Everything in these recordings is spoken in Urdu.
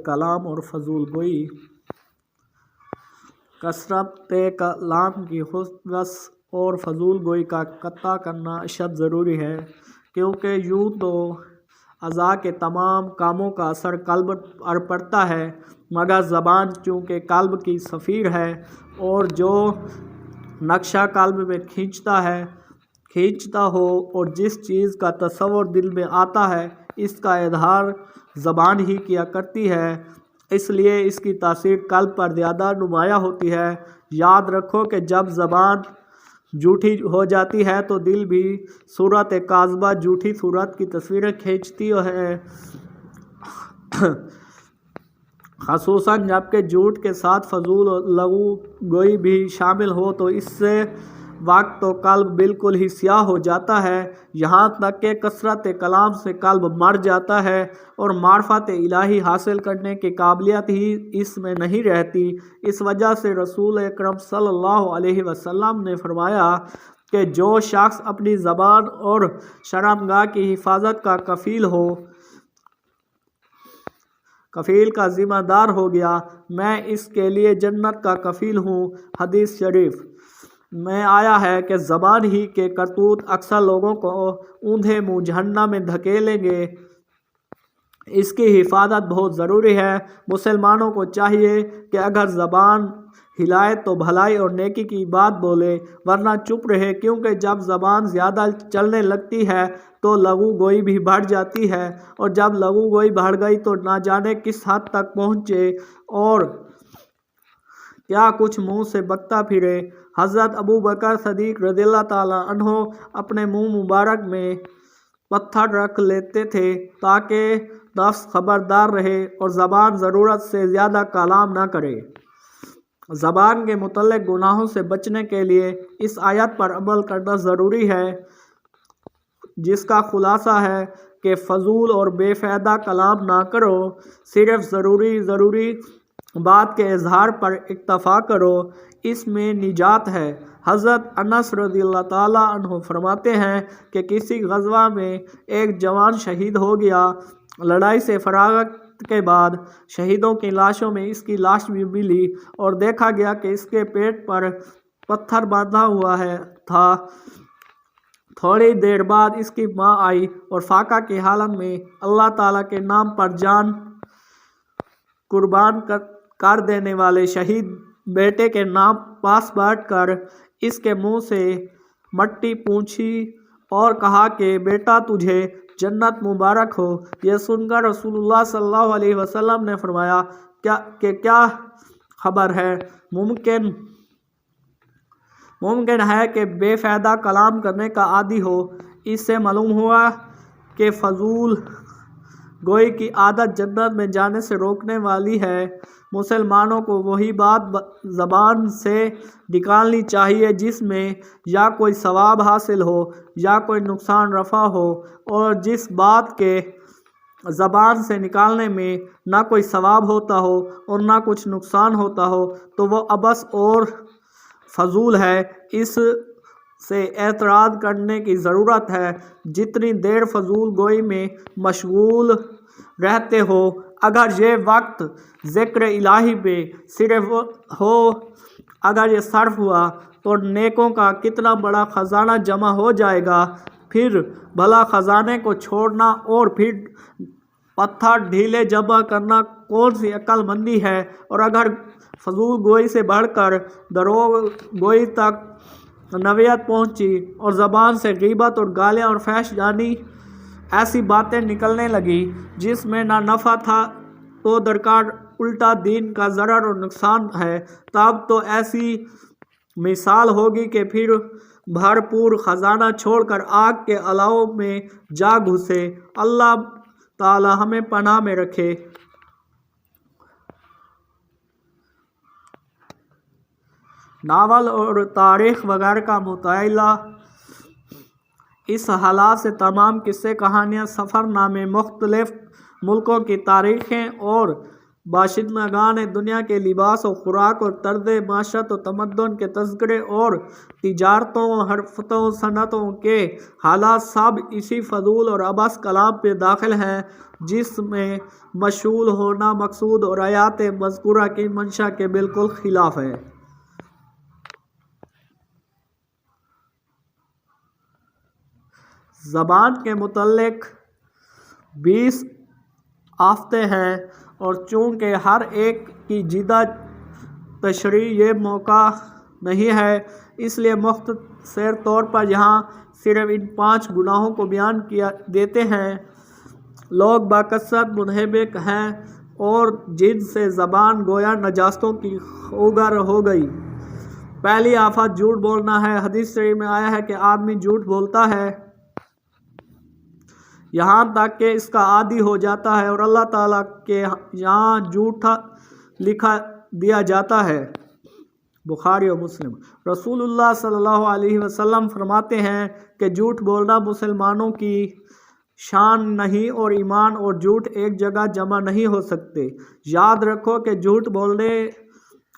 کلام اور فضول گوئی۔ کثرت کلام کی حوث اور فضول گوئی کا قطع کرنا اشد ضروری ہے، کیونکہ یوں تو اعضاء کے تمام کاموں کا اثر قلب پر پڑتا ہے، مگر زبان چونکہ قلب کی سفیر ہے اور جو نقشہ قلب میں کھینچتا ہو اور جس چیز کا تصور دل میں آتا ہے اس کا اظہار زبان ہی کیا کرتی ہے، اس لیے اس کی تاثیر قلب پر زیادہ نمایاں ہوتی ہے۔ یاد رکھو کہ جب زبان جھوٹی ہو جاتی ہے تو دل بھی صورت کاذبہ جھوٹی صورت کی تصویریں کھینچتی ہے، خصوصاً جبکہ جھوٹ کے ساتھ فضول اور لغو گوئی بھی شامل ہو تو اس سے وقت تو قلب بالکل ہی سیاہ ہو جاتا ہے، یہاں تک کہ کثرت کلام سے قلب مر جاتا ہے اور معرفت الہی حاصل کرنے کی قابلیت ہی اس میں نہیں رہتی۔ اس وجہ سے رسول اکرم صلی اللہ علیہ وسلم نے فرمایا کہ جو شخص اپنی زبان اور شرمگاہ کی حفاظت کا کفیل کا ذمہ دار ہو گیا، میں اس کے لیے جنت کا کفیل ہوں۔ حدیث شریف میں آیا ہے کہ زبان ہی کے کرتوت اکثر لوگوں کو اوندھے منہ جہنم میں دھکیلیں گے، اس کی حفاظت بہت ضروری ہے۔ مسلمانوں کو چاہیے کہ اگر زبان ہلائے تو بھلائی اور نیکی کی بات بولے، ورنہ چپ رہے، کیونکہ جب زبان زیادہ چلنے لگتی ہے تو لغو گوئی بھی بڑھ جاتی ہے، اور جب لغو گوئی بڑھ گئی تو نہ جانے کس حد تک پہنچے اور کیا کچھ منہ سے بکتا پھرے۔ حضرت ابو بکر صدیق رضی اللہ تعالیٰ عنہ اپنے منہ مبارک میں پتھر رکھ لیتے تھے تاکہ نفس خبردار رہے اور زبان ضرورت سے زیادہ کلام نہ کرے۔ زبان کے متعلق گناہوں سے بچنے کے لیے اس آیت پر عمل کرنا ضروری ہے، جس کا خلاصہ ہے کہ فضول اور بے فائدہ کلام نہ کرو، صرف ضروری بات کے اظہار پر اکتفا کرو، اس میں نجات ہے۔ حضرت انس رضی اللہ تعالیٰ عنہ فرماتے ہیں کہ کسی غزوہ میں ایک جوان شہید ہو گیا، لڑائی سے فراغت کے بعد شہیدوں کی لاشوں میں اس کی لاش بھی ملی اور دیکھا گیا کہ اس کے پیٹ پر پتھر باندھا ہوا تھا۔ تھوڑی دیر بعد اس کی ماں آئی اور فاقہ کی حالت میں اللہ تعالیٰ کے نام پر جان قربان کر دینے والے شہید بیٹے کے نام پاس بیٹھ کر اس کے منہ سے مٹی پونچھی اور کہا کہ بیٹا تجھے جنت مبارک ہو۔ یہ سن کر رسول اللہ صلی اللہ علیہ وسلم نے فرمایا کہ کیا خبر ہے، ممکن ہے کہ بے فائدہ کلام کرنے کا عادی ہو۔ اس سے معلوم ہوا کہ فضول گوئی کی عادت جنت میں جانے سے روکنے والی ہے۔ مسلمانوں کو وہی بات زبان سے نکالنی چاہیے جس میں یا کوئی ثواب حاصل ہو یا کوئی نقصان رفع ہو، اور جس بات کے زبان سے نکالنے میں نہ کوئی ثواب ہوتا ہو اور نہ کچھ نقصان ہوتا ہو تو وہ عبث اور فضول ہے، اس سے اعتراض کرنے کی ضرورت ہے۔ جتنی دیر فضول گوئی میں مشغول رہتے ہو، اگر یہ وقت ذکر الہی میں اگر یہ صرف ہوا تو نیکوں کا کتنا بڑا خزانہ جمع ہو جائے گا، پھر بھلا خزانے کو چھوڑنا اور پھر پتھر ڈھیلے جمع کرنا کون سی عقل مندی ہے۔ اور اگر فضول گوئی سے بڑھ کر دروغ گوئی تک نوعیت پہنچی اور زبان سے غیبت اور گالیاں اور فحش یعنی ایسی باتیں نکلنے لگی جس میں نہ نفع تھا تو درکار الٹا دین کا ضرر اور نقصان ہے، تب تو ایسی مثال ہوگی کہ پھر بھرپور خزانہ چھوڑ کر آگ کے الاؤ میں جا گھسے۔ اللہ تعالی ہمیں پناہ میں رکھے۔ ناول اور تاریخ وغیرہ کا مطالعہ، اس حالات سے تمام قصے کہانیاں، سفر نامے، مختلف ملکوں کی تاریخیں اور باشندگان دنیا کے لباس و خوراک اور طرز معیشت و تمدن کے تذکرے اور تجارتوں حرفتوں صنعتوں کے حالات سب اسی فضول اور عبث کلام پہ داخل ہیں جس میں مشغول ہونا مقصود اور آیات مذکورہ کی منشا کے بالکل خلاف ہے۔ زبان کے متعلق 20 آفتے ہیں اور چونکہ ہر ایک کی جدہ تشریح یہ موقع نہیں ہے اس لیے مختصر طور پر یہاں صرف ان 5 گناہوں کو بیان کیا دیتے ہیں۔ لوگ بکثرت منہمک ہیں اور جن سے زبان گویا نجاستوں کی خوگر ہو گئی۔ پہلی آفت جھوٹ بولنا ہے۔ حدیث شریف میں آیا ہے کہ آدمی جھوٹ بولتا ہے یہاں تک کہ اس کا عادی ہو جاتا ہے اور اللہ تعالیٰ کے یہاں جھوٹا لکھا دیا جاتا ہے۔ بخاری و مسلم۔ رسول اللہ صلی اللہ علیہ وسلم فرماتے ہیں کہ جھوٹ بولنا مسلمانوں کی شان نہیں اور ایمان اور جھوٹ ایک جگہ جمع نہیں ہو سکتے۔ یاد رکھو کہ جھوٹ بولنے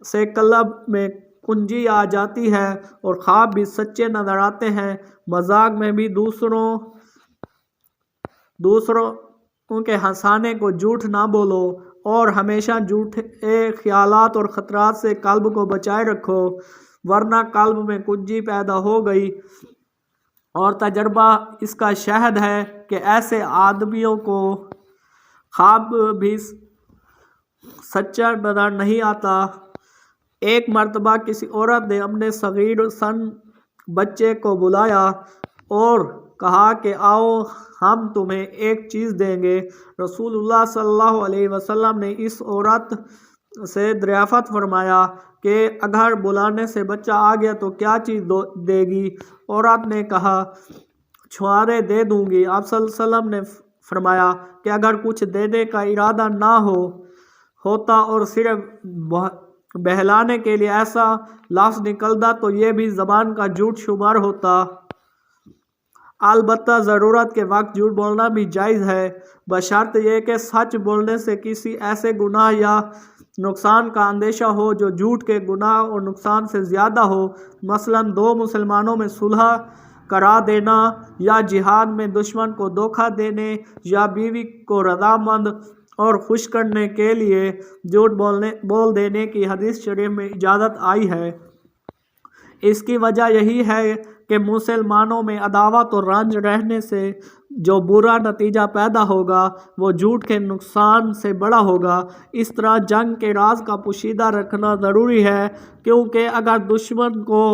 سے قلب میں کنجی آ جاتی ہے اور خواب بھی سچے نظر آتے ہیں۔ مذاق میں بھی دوسروں کے ہنسانے کو جھوٹ نہ بولو اور ہمیشہ جھوٹے خیالات اور خطرات سے قلب کو بچائے رکھو ورنہ قلب میں کنجی پیدا ہو گئی۔ اور تجربہ اس کا شاہد ہے کہ ایسے آدمیوں کو خواب بھی سچا نظر نہیں آتا۔ ایک مرتبہ کسی عورت نے اپنے صغیر سن بچے کو بلایا اور کہا کہ آؤ ہم تمہیں ایک چیز دیں گے۔ رسول اللہ صلی اللہ علیہ وسلم نے اس عورت سے دریافت فرمایا کہ اگر بلانے سے بچہ آ گیا تو کیا چیز دے گی؟ عورت نے کہا چھوارے دے دوں گی۔ آپ صلی اللہ علیہ وسلم نے فرمایا کہ اگر کچھ دینے کا ارادہ نہ ہوتا اور صرف بہلانے کے لیے ایسا لفظ نکلتا تو یہ بھی زبان کا جھوٹ شمار ہوتا۔ البتہ ضرورت کے وقت جھوٹ بولنا بھی جائز ہے بشرط یہ کہ سچ بولنے سے کسی ایسے گناہ یا نقصان کا اندیشہ ہو جو جھوٹ کے گناہ اور نقصان سے زیادہ ہو، مثلاً 2 مسلمانوں میں صلح کرا دینا یا جہاد میں دشمن کو دھوکہ دینے یا بیوی کو رضامند اور خوش کرنے کے لیے جھوٹ بول دینے کی حدیث شریف میں اجازت آئی ہے۔ اس کی وجہ یہی ہے کہ مسلمانوں میں عداوت اور رنج رہنے سے جو برا نتیجہ پیدا ہوگا وہ جھوٹ کے نقصان سے بڑا ہوگا۔ اس طرح جنگ کے راز کا پوشیدہ رکھنا ضروری ہے کیونکہ اگر دشمن کو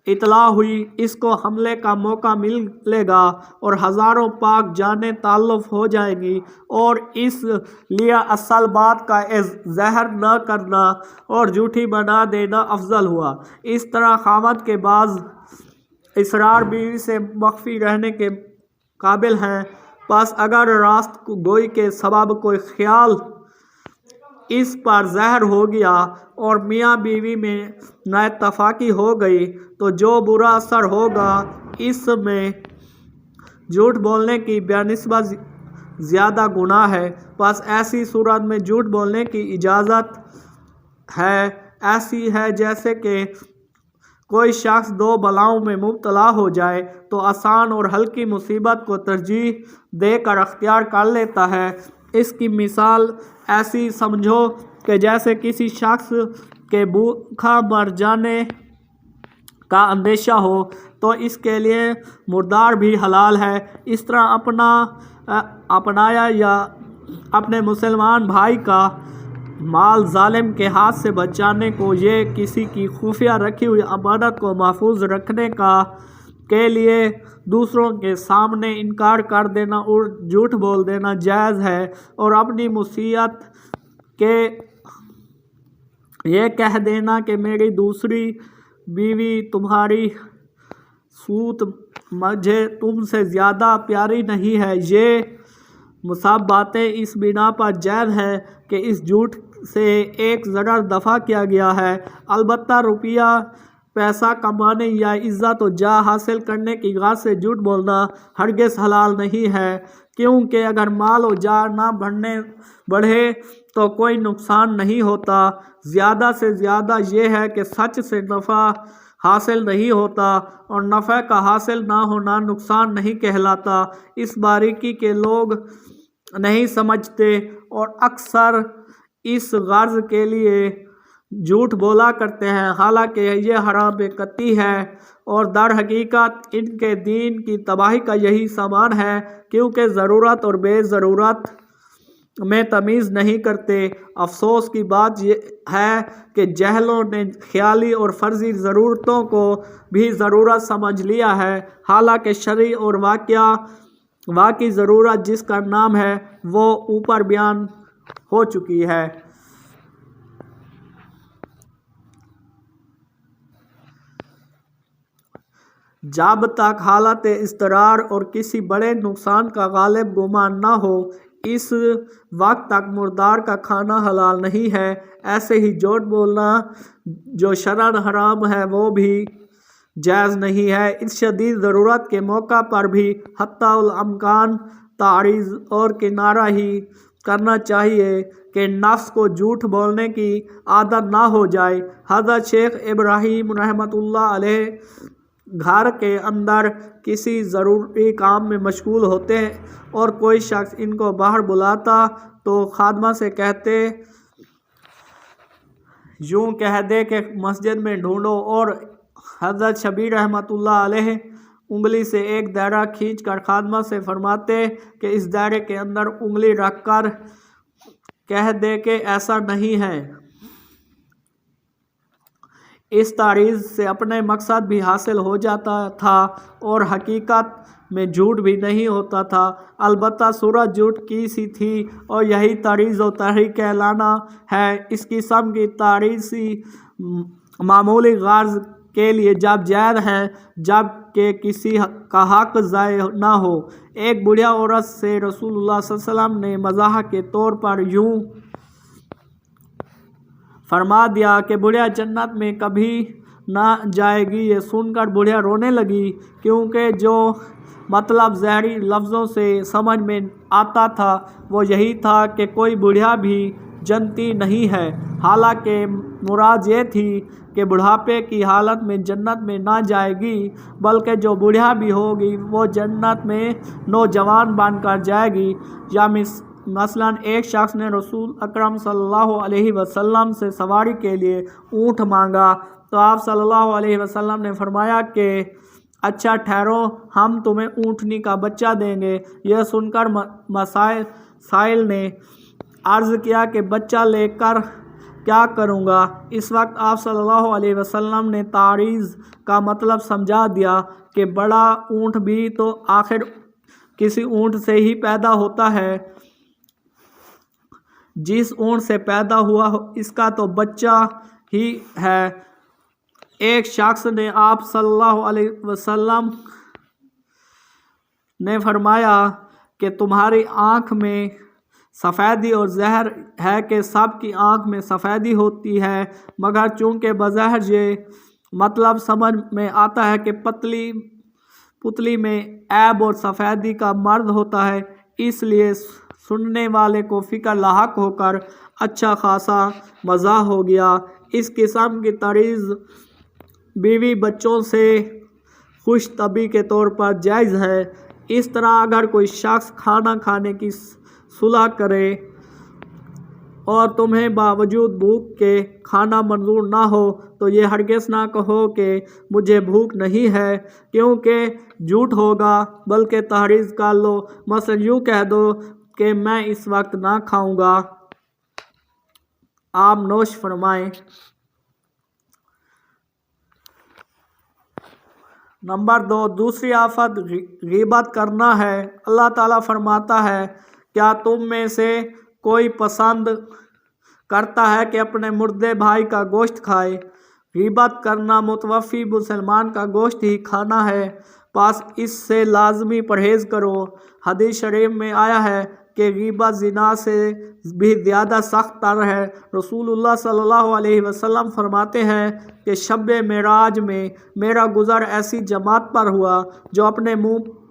اطلاع ہوئی اس کو حملے کا موقع ملے گا اور ہزاروں پاک جانیں تلف ہو جائیں گی، اور اس لیے اصل بات کا اظہار نہ کرنا اور جھوٹی بنا دینا افضل ہوا۔ اس طرح خاوند کے بعض اسرار بیوی سے مخفی رہنے کے قابل ہیں، پس اگر راست گوئی کے سبب کوئی خیال اس پر ظاہر ہو گیا اور میاں بیوی میں نااتفاقی ہو گئی تو جو برا اثر ہوگا اس میں جھوٹ بولنے کی بنسبت زیادہ گناہ ہے۔ پس ایسی صورت میں جھوٹ بولنے کی اجازت ہے، ایسی ہے جیسے کہ کوئی شخص 2 بلاؤں میں مبتلا ہو جائے تو آسان اور ہلکی مصیبت کو ترجیح دے کر اختیار کر لیتا ہے۔ اس کی مثال ایسی سمجھو کہ جیسے کسی شخص کے بھوکا مر جانے کا اندیشہ ہو تو اس کے لیے مردار بھی حلال ہے۔ اس طرح اپنایا یا اپنے مسلمان بھائی کا مال ظالم کے ہاتھ سے بچانے کو، یہ کسی کی خفیہ رکھی ہوئی امانت کو محفوظ رکھنے کے لیے دوسروں کے سامنے انکار کر دینا اور جھوٹ بول دینا جائز ہے، اور اپنی معصیت کے یہ کہہ دینا کہ میری دوسری بیوی تمہاری صورت مجھے تم سے زیادہ پیاری نہیں ہے، یہ سب باتیں اس بنا پر جائز ہیں کہ اس جھوٹ سے ایک ضرر دفع کیا گیا ہے۔ البتہ روپیہ پیسہ کمانے یا عزت و جاہ حاصل کرنے کی غرض سے جھوٹ بولنا ہرگز حلال نہیں ہے۔ کیونکہ اگر مال و جا نہ بڑھے تو کوئی نقصان نہیں ہوتا۔ زیادہ سے زیادہ یہ ہے کہ سچ سے نفع حاصل نہیں ہوتا، اور نفع کا حاصل نہ ہونا نقصان نہیں کہلاتا۔ اس باریکی کے لوگ نہیں سمجھتے اور اکثر اس غرض کے لیے جھوٹ بولا کرتے ہیں، حالانکہ یہ حرام قطعی ہے، اور در حقیقت ان کے دین کی تباہی کا یہی سامان ہے، کیونکہ ضرورت اور بے ضرورت میں تمیز نہیں کرتے۔ افسوس کی بات یہ ہے کہ جاہلوں نے خیالی اور فرضی ضرورتوں کو بھی ضرورت سمجھ لیا ہے، حالانکہ شرعی اور واقعی ضرورت جس کا نام ہے وہ اوپر بیان ہو چکی ہے۔ جب تک حالت اضطرار اور کسی بڑے نقصان کا غالب گمان نہ ہو، اس وقت تک مردار کا کھانا حلال نہیں ہے۔ ایسے ہی جھوٹ بولنا جو شرعاً حرام ہے وہ بھی جائز نہیں ہے۔ اس شدید ضرورت کے موقع پر بھی حتی الامکان تعریض اور کنارہ ہی کرنا چاہیے کہ نفس کو جھوٹ بولنے کی عادت نہ ہو جائے۔ حضرت شیخ ابراہیم رحمۃ اللہ علیہ گھر کے اندر کسی ضروری کام میں مشغول ہوتے اور کوئی شخص ان کو باہر بلاتا تو خادمہ سے کہتے، یوں کہہ دے کہ مسجد میں ڈھونڈو، اور حضرت شبیر رحمۃ اللہ علیہ انگلی سے ایک دائرہ کھینچ کر خادمہ سے فرماتے کہ اس دائرے کے اندر انگلی رکھ کر کہہ دے کہ ایسا نہیں ہے۔ اس تعریض سے اپنے مقصد بھی حاصل ہو جاتا تھا اور حقیقت میں جھوٹ بھی نہیں ہوتا تھا، البتہ صورت جھوٹ کی سی تھی، اور یہی تعریض و تحریک کہلانا ہے۔ اس قسم کی تعریضی معمولی غرض کے لیے جب جائز ہے جب کہ کسی کا حق ضائع نہ ہو۔ ایک بوڑھیا عورت سے رسول اللہ صلی اللہ علیہ وسلم نے مزاح کے طور پر یوں فرما دیا کہ بڑھیا جنت میں کبھی نہ جائے گی۔ یہ سن کر بڑھیا رونے لگی، کیونکہ جو مطلب ظاہری لفظوں سے سمجھ میں آتا تھا وہ یہی تھا کہ کوئی بڑھیا بھی جنتی نہیں ہے، حالانکہ مراد یہ تھی کہ بڑھاپے کی حالت میں جنت میں نہ جائے گی، بلکہ جو بڑھیا بھی ہوگی وہ جنت میں نوجوان بن کر جائے گی۔ یا مثلاً ایک شخص نے رسول اکرم صلی اللہ علیہ وسلم سے سواری کے لیے اونٹ مانگا تو آپ صلی اللہ علیہ وسلم نے فرمایا کہ اچھا ٹھہرو، ہم تمہیں اونٹنی کا بچہ دیں گے۔ یہ سن کر سائل نے عرض کیا کہ بچہ لے کر کیا کروں گا؟ اس وقت آپ صلی اللہ علیہ وسلم نے تعریض کا مطلب سمجھا دیا کہ بڑا اونٹ بھی تو آخر کسی اونٹ سے ہی پیدا ہوتا ہے، جس اونٹ سے پیدا ہوا اس کا تو بچہ ہی ہے۔ ایک شخص نے آپ صلی اللہ علیہ وسلم نے فرمایا کہ تمہاری آنکھ میں سفیدی اور ظاہر ہے کہ سب کی آنکھ میں سفیدی ہوتی ہے، مگر چونکہ بظاہر یہ مطلب سمجھ میں آتا ہے کہ پتلی میں عیب اور سفیدی کا مرض ہوتا ہے، اس لیے سننے والے کو فکر لاحق ہو کر اچھا خاصا مزاح ہو گیا۔ اس قسم کی تعریض بیوی بچوں سے خوش طبعی کے طور پر جائز ہے۔ اس طرح اگر کوئی شخص کھانا کھانے کی صلح کرے اور تمہیں باوجود بھوک کے کھانا منظور نہ ہو تو یہ ہرگز نہ کہو کہ مجھے بھوک نہیں ہے، کیونکہ جھوٹ ہوگا، بلکہ تحریض کر لو۔ مثلا یوں کہہ دو کہ میں اس وقت نہ کھاؤں گا، آپ نوش فرمائیں۔ نمبر 2، دوسری آفت غیبت کرنا ہے۔ اللہ تعالیٰ فرماتا ہے، کیا تم میں سے کوئی پسند کرتا ہے کہ اپنے مردے بھائی کا گوشت کھائے؟ غیبت کرنا متوفی مسلمان کا گوشت ہی کھانا ہے، پس اس سے لازمی پرہیز کرو۔ حدیث شریف میں آیا ہے کہ غیبت زنا سے بھی زیادہ سخت تر ہے۔ رسول اللہ صلی اللہ علیہ وسلم فرماتے ہیں کہ شب معراج میں میرا گزر ایسی جماعت پر ہوا جو اپنے منہ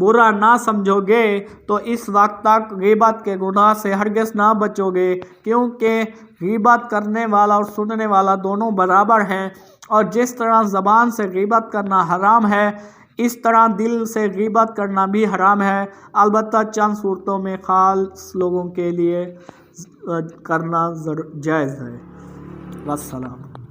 برا نہ سمجھو گے تو اس وقت تک غیبت کے گناہ سے ہرگز نہ بچو گے، کیونکہ غیبت کرنے والا اور سننے والا دونوں برابر ہیں، اور جس طرح زبان سے غیبت کرنا حرام ہے اس طرح دل سے غیبت کرنا بھی حرام ہے، البتہ چند صورتوں میں خاص لوگوں کے لیے کرنا جائز ہے۔ والسلام۔